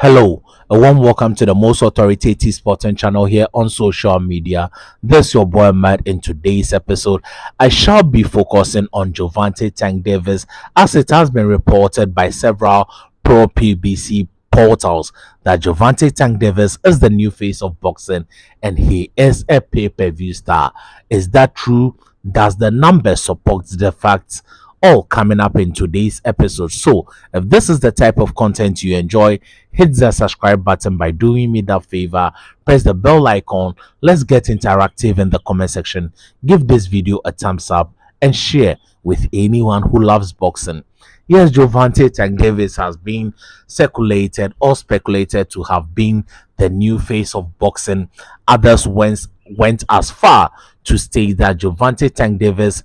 Hello, a warm welcome to the most authoritative sporting channel here on social media. This is your boy Matt. In today's episode, I shall be focusing on Gervonta Tank Davis, as it has been reported by several pro PBC portals that Gervonta Tank Davis is the new face of boxing and he is a pay-per-view star. Is that true? Does the number support the facts? All coming up in today's episode. So, if this is the type of content you enjoy, hit the subscribe button by doing me that favor. Press the bell icon. Let's get interactive in the comment section. Give this video a thumbs up and share with anyone who loves boxing. Yes, Gervonta Tank Davis has been circulated or speculated to have been the new face of boxing. Others went as far to state that Gervonta Tank Davis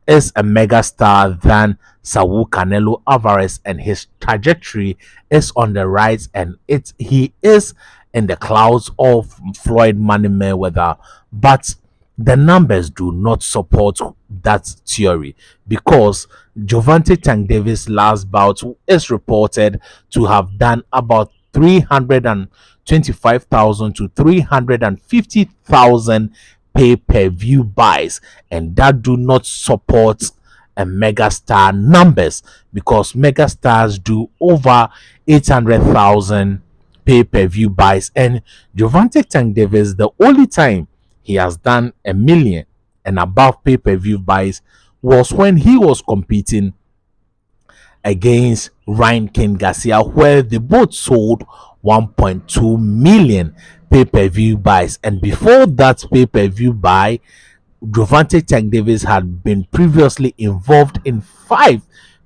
is a mega star than Saul Canelo Alvarez, and his trajectory is on the rise, and he is in the clouds of Floyd Money Mayweather. But the numbers do not support that theory, because Gervonta Tank Davis' last bout is reported to have done about 325,000 to 350,000 pay-per-view buys, and that do not support a megastar numbers, because megastars do over 800,000 pay-per-view buys, and Gervonta Tank Davis, the only time he has done a million and above pay-per-view buys was when he was competing against Ryan King Garcia, where they both sold 1.2 million pay-per-view buys. And before that pay-per-view buy, Gervonta Tank Davis had been previously involved in 5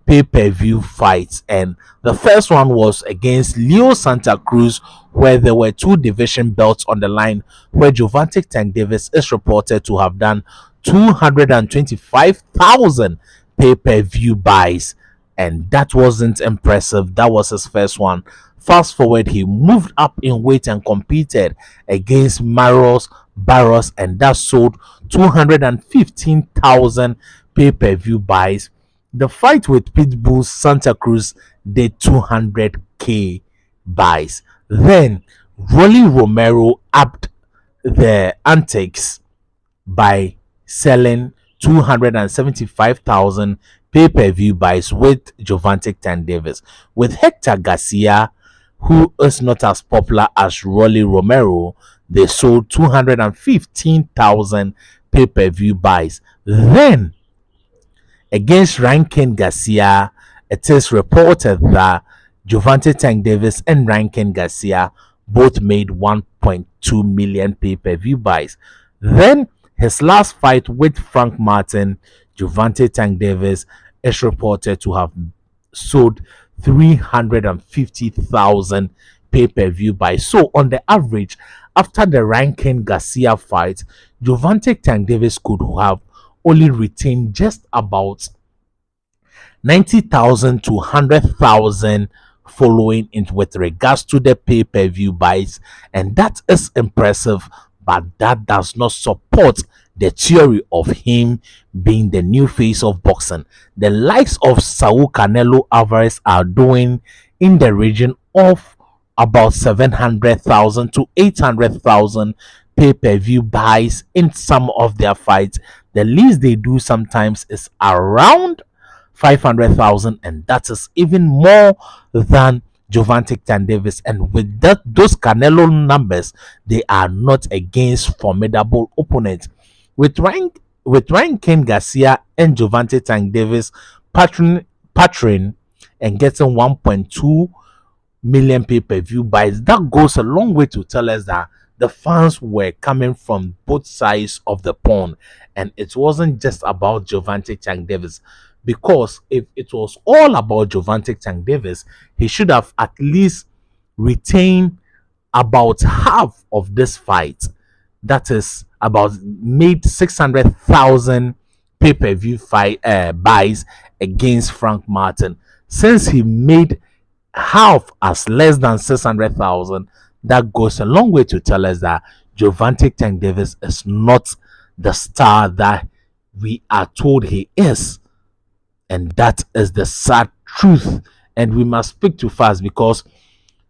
pay-per-view fights, and the first one was against Leo Santa Cruz, where there were 2 division belts on the line, where Gervonta Tank Davis is reported to have done 225,000 pay-per-view buys, and that wasn't impressive. That was his first one. Fast forward, he moved up in weight and competed against Maros Barros, and that sold 215,000 pay-per-view buys. The fight with Pitbull Santa Cruz did 200k buys. Then Rolly Romero upped the antics by selling 275,000 pay-per-view buys with Gervonta Tank Davis. With Hector Garcia, who is not as popular as Rolly Romero, they sold 215,000 pay-per-view buys. Then against Rankin Garcia, it is reported that Gervonta Tank Davis and Rankin Garcia both made 1.2 million pay-per-view buys. Then his last fight with Frank Martin, Gervonta Tank Davis is reported to have sold 350,000 pay-per-view buys. So on the average, after the Rankin Garcia fight, Gervonta Tank Davis could have only retained just about 90,000 to 100,000 following it with regards to the pay-per-view buys, and that is impressive, but that does not support the theory of him being the new face of boxing. The likes of Saul Canelo Alvarez are doing in the region of about 700,000 to 800,000 pay-per-view buys in some of their fights. The least they do sometimes is around 500,000, and that is even more than Gervonta Tank Davis. And with those Canelo numbers, they are not against formidable opponents. With Ryan King Garcia and Gervonta Tank Davis patron and getting 1.2 million pay-per-view buys, that goes a long way to tell us that the fans were coming from both sides of the pond, and it wasn't just about Gervonta Tank Davis. Because if it was all about Gervonta Tank Davis, he should have at least retained about half of this fight. That is about made 600,000 pay-per-view fight buys against Frank Martin. Since he made half as less than 600,000, that goes a long way to tell us that Gervonta Tank Davis is not the star that we are told he is. And that is the sad truth. And we must speak too fast, because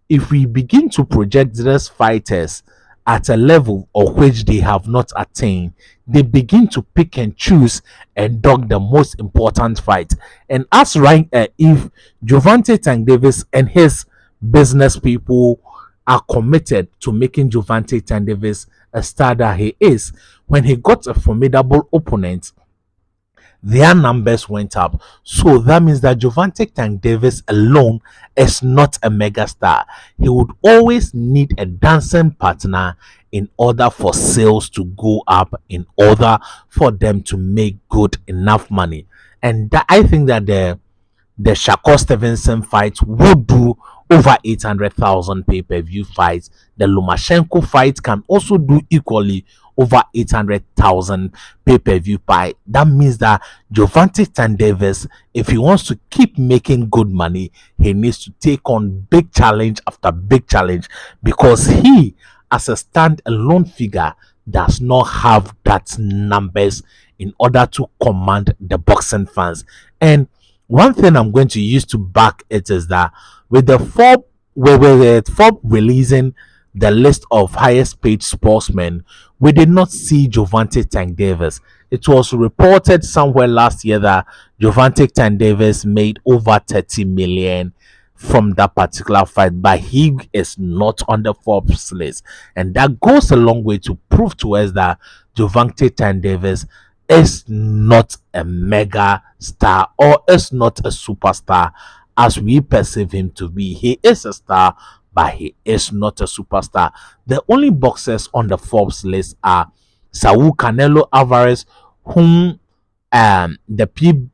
if we begin to project these fighters at a level of which they have not attained, they begin to pick and choose and dog the most important fight. And as right, if Gervonta Tank Davis and his business people are committed to making Gervonta Tank Davis a star that he is, when he got a formidable opponent, their numbers went up. So that means that Gervonta Tank Davis alone is not a mega star. He would always need a dancing partner in order for sales to go up, in order for them to make good enough money. And that, I think that the Shakur Stevenson fight would do over 800,000 pay-per-view fights. The Lomachenko fight can also do equally over 800,000 pay-per-view fight. That means that Gervonta Tank Davis, if he wants to keep making good money, he needs to take on big challenge after big challenge, because he, as a stand-alone figure, does not have that numbers in order to command the boxing fans. And one thing I'm going to use to back it is that with the Forbes releasing the list of highest paid sportsmen, we did not see Gervonta Tank Davis. It was reported somewhere last year that Gervonta Tank Davis made over 30 million from that particular fight, but he is not on the Forbes list. And that goes a long way to prove to us that Gervonta Tank Davis is not a mega star, or is not a superstar as we perceive him to be. He is a star, but he is not a superstar. The only boxers on the Forbes list are Saul Canelo Alvarez, whom the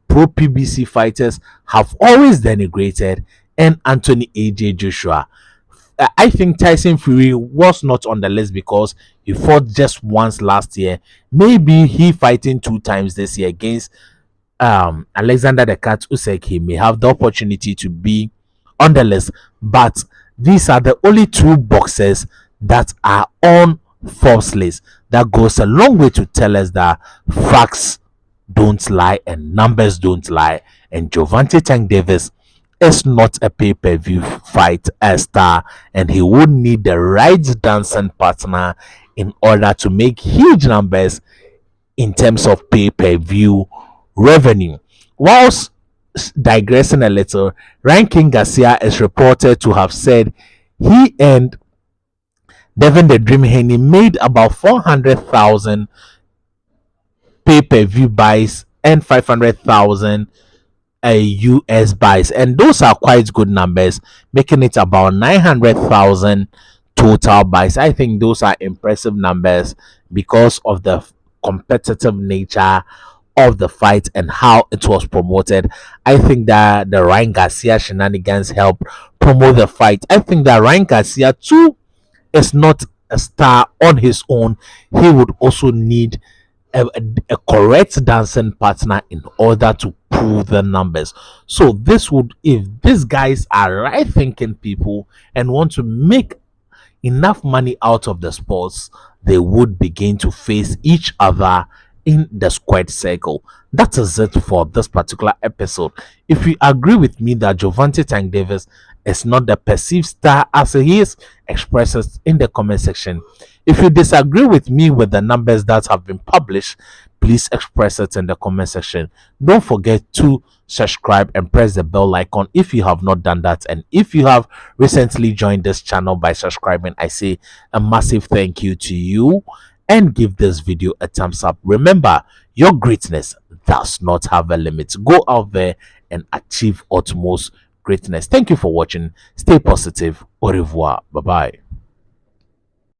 pro PBC fighters have always denigrated, and Anthony AJ Joshua. I think Tyson Fury was not on the list because he fought just once last year. Maybe he fighting two times this year against Alexander the Cat Usyk. He may have the opportunity to be on the list, but these are the only two boxers that are on Forbes list. That goes a long way to tell us that facts don't lie and numbers don't lie. And Gervonta Tank Davis is not a pay-per-view fight a star, and he would need the right dancing partner in order to make huge numbers in terms of pay-per-view revenue. Whilst digressing a little, Rankin Garcia is reported to have said he and Devin the Dream Haney made about 400,000 pay-per-view buys and 500,000 US buys, and those are quite good numbers, making it about 900,000 total buys. I think those are impressive numbers because of the competitive nature of the fight and how it was promoted. I think that the Ryan Garcia shenanigans helped promote the fight. I think that Ryan Garcia too is not a star on his own. He would also need a correct dancing partner in order to pull the numbers. So this would, if these guys are right thinking people and want to make enough money out of the sports, they would begin to face each other in the squared circle. That is it for this particular episode. If you agree with me that Gervonta Tank Davis is not the perceived star as he is, express it in the comment section. If you disagree with me with the numbers that have been published, please express it in the comment section. Don't forget to subscribe and press the bell icon if you have not done that. And if you have recently joined this channel by subscribing, I say a massive thank you to you, and give this video a thumbs up. Remember, your greatness does not have a limit. Go out there and achieve utmost greatness. Thank you for watching. Stay positive. Au revoir. Bye bye.